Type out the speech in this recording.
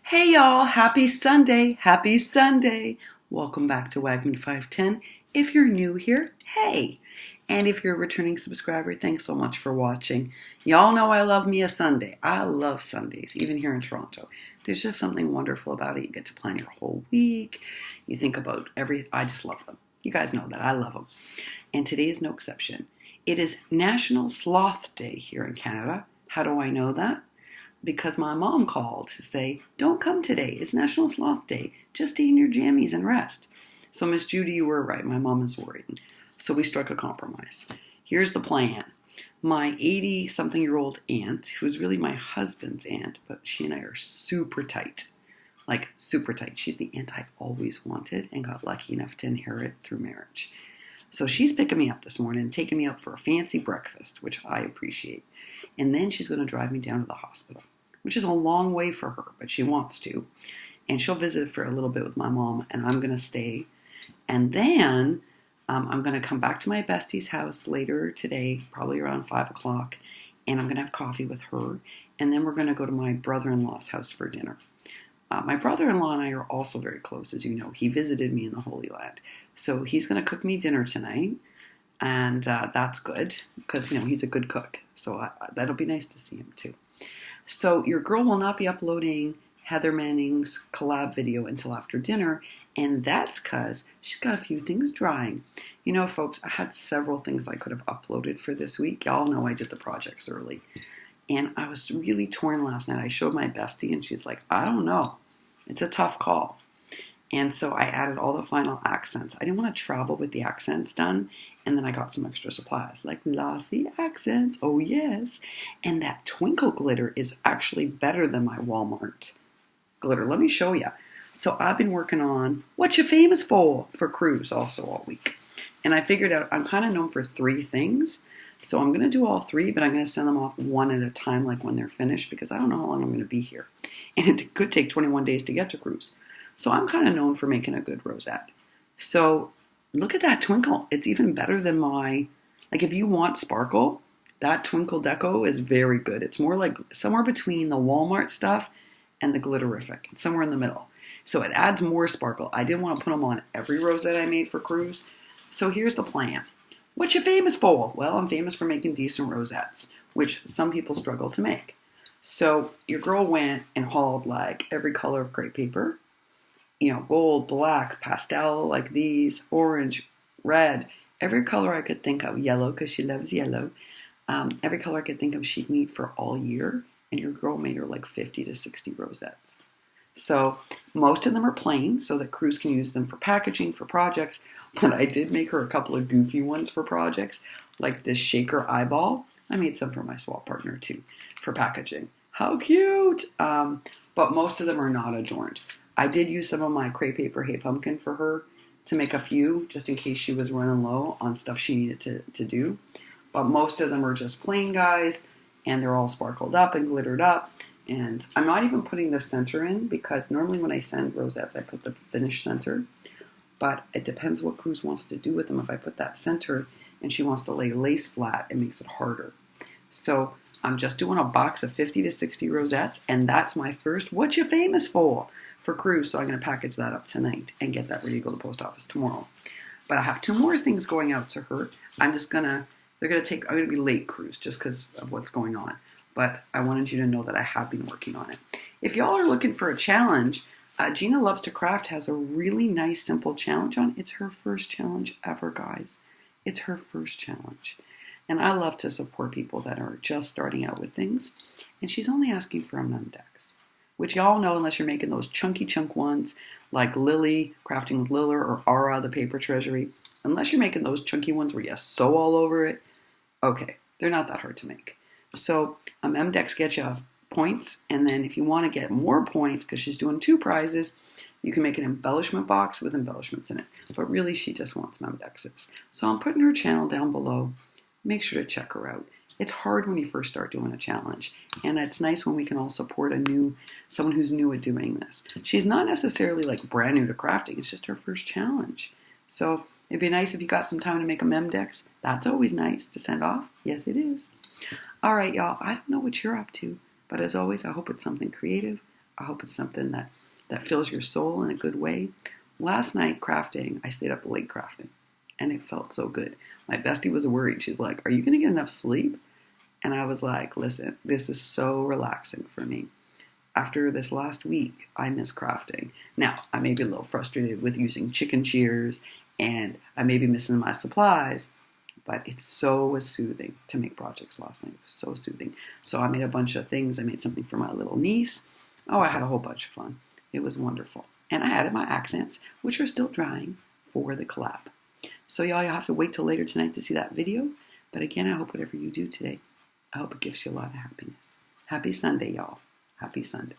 Hey y'all, happy Sunday, happy Sunday. Welcome back to Wagman 510. If you're new here, hey. And if you're a returning subscriber, thanks so much for watching. Y'all know I love me a Sunday. I love Sundays, even here in Toronto. There's just something wonderful about it. You get to plan your whole week. You think about I just love them. You guys know that I love them. And today is no exception. It is National Sloth Day here in Canada. How do I know that? Because my mom called to say, don't come today. It's National Sloth Day. Just stay in your jammies and rest. So, Miss Judy, you were right. My mom is worried. So we struck a compromise. Here's the plan. My 80-something-year-old aunt, who's really my husband's aunt, but she and I are super tight. Like, super tight. She's the aunt I always wanted and got lucky enough to inherit through marriage. So she's picking me up this morning and taking me out for a fancy breakfast, which I appreciate. And then she's going to drive me down to the hospital, which is a long way for her, but she wants to. And she'll visit for a little bit with my mom, and I'm going to stay. And then I'm going to come back to my bestie's house later today, probably around 5 o'clock, and I'm going to have coffee with her. And then we're going to go to my brother-in-law's house for dinner. My brother-in-law and I are also very close, as you know. He visited me in the Holy Land. So he's going to cook me dinner tonight, and that's good because, you know, he's a good cook. So that'll be nice to see him too. So your girl will not be uploading Heather Manning's collab video until after dinner, and that's because she's got a few things drying. You know, folks, I had several things I could have uploaded for this week. Y'all know I did the projects early. And I was really torn last night. I showed my bestie, and she's like, I don't know. It's a tough call. And so I added all the final accents. I didn't want to travel with the accents done. And then I got some extra supplies, like glossy accents. Oh, yes. And that twinkle glitter is actually better than my Walmart glitter. Let me show you. So I've been working on What You Famous For Cruz also all week. And I figured out I'm kind of known for 3 things. So I'm going to do all 3, but I'm going to send them off one at a time, like when they're finished, because I don't know how long I'm going to be here. And it could take 21 days to get to Cruz. So I'm kind of known for making a good rosette. So look at that twinkle. It's even better than like if you want sparkle, that twinkle deco is very good. It's more like somewhere between the Walmart stuff and the glitterific. It's somewhere in the middle. So it adds more sparkle. I didn't want to put them on every rosette I made for Cruz. So here's the plan. What you famous for? Well, I'm famous for making decent rosettes, which some people struggle to make. So your girl went and hauled like every color of crepe paper. You know, gold, black, pastel like these, orange, red, every color I could think of, yellow because she loves yellow, every color I could think of she'd need for all year, and your girl made her like 50 to 60 rosettes. So most of them are plain so that Cruz can use them for packaging, for projects, but I did make her a couple of goofy ones for projects, like this shaker eyeball. I made some for my swap partner too, for packaging. How cute! But most of them are not adorned. I did use some of my crepe paper Hey Pumpkin for her to make a few, just in case she was running low on stuff she needed to do. But most of them are just plain guys, and they're all sparkled up and glittered up. And I'm not even putting the center in, because normally when I send rosettes, I put the finished center. But it depends what Cruz wants to do with them. If I put that center and she wants to lay lace flat, it makes it harder. So I'm just doing a box of 50 to 60 rosettes, and that's my first What You Famous For Cruz. So I'm going to package that up tonight and get that ready to go to the post office tomorrow. But I have 2 more things going out to her. I'm going to be late, Cruz, just because of what's going on. But I wanted you to know that I have been working on it. If y'all are looking for a challenge, Ginalovestocraft has a really nice, simple challenge on. It's her first challenge ever, guys. It's her first challenge. And I love to support people that are just starting out with things. And she's only asking for a Memdex, which y'all know, unless you're making those chunky chunk ones like Lily, Crafting with Liller, or Ara, the Paper Treasury. Unless you're making those chunky ones where you sew all over it, okay, they're not that hard to make. So a Memdex gets you points, and then if you want to get more points, because she's doing 2 prizes, you can make an embellishment box with embellishments in it. But really, she just wants Memdexes. So I'm putting her channel down below. Make sure to check her out. It's hard when you first start doing a challenge, and it's nice when we can all support someone who's new at doing this. She's not necessarily like brand new to crafting, it's just her first challenge. So it'd be nice if you got some time to make a Memdex. That's always nice to send off. Yes, it is. All right, y'all, I don't know what you're up to, but as always, I hope it's something creative. I hope it's something that fills your soul in a good way. Last night crafting, I stayed up late crafting, and it felt so good. My bestie was worried. She's like, "Are you going to get enough sleep?" And I was like, "Listen, this is so relaxing for me. After this last week, I miss crafting. Now, I may be a little frustrated with using chicken shears, and I may be missing my supplies, but it so was soothing to make projects last night. It was so soothing. So I made a bunch of things. I made something for my little niece. Oh, I had a whole bunch of fun. It was wonderful. And I added my accents, which are still drying, for the collab. So y'all, you'll have to wait till later tonight to see that video. But again, I hope whatever you do today, I hope it gives you a lot of happiness. Happy Sunday, y'all. Happy Sunday.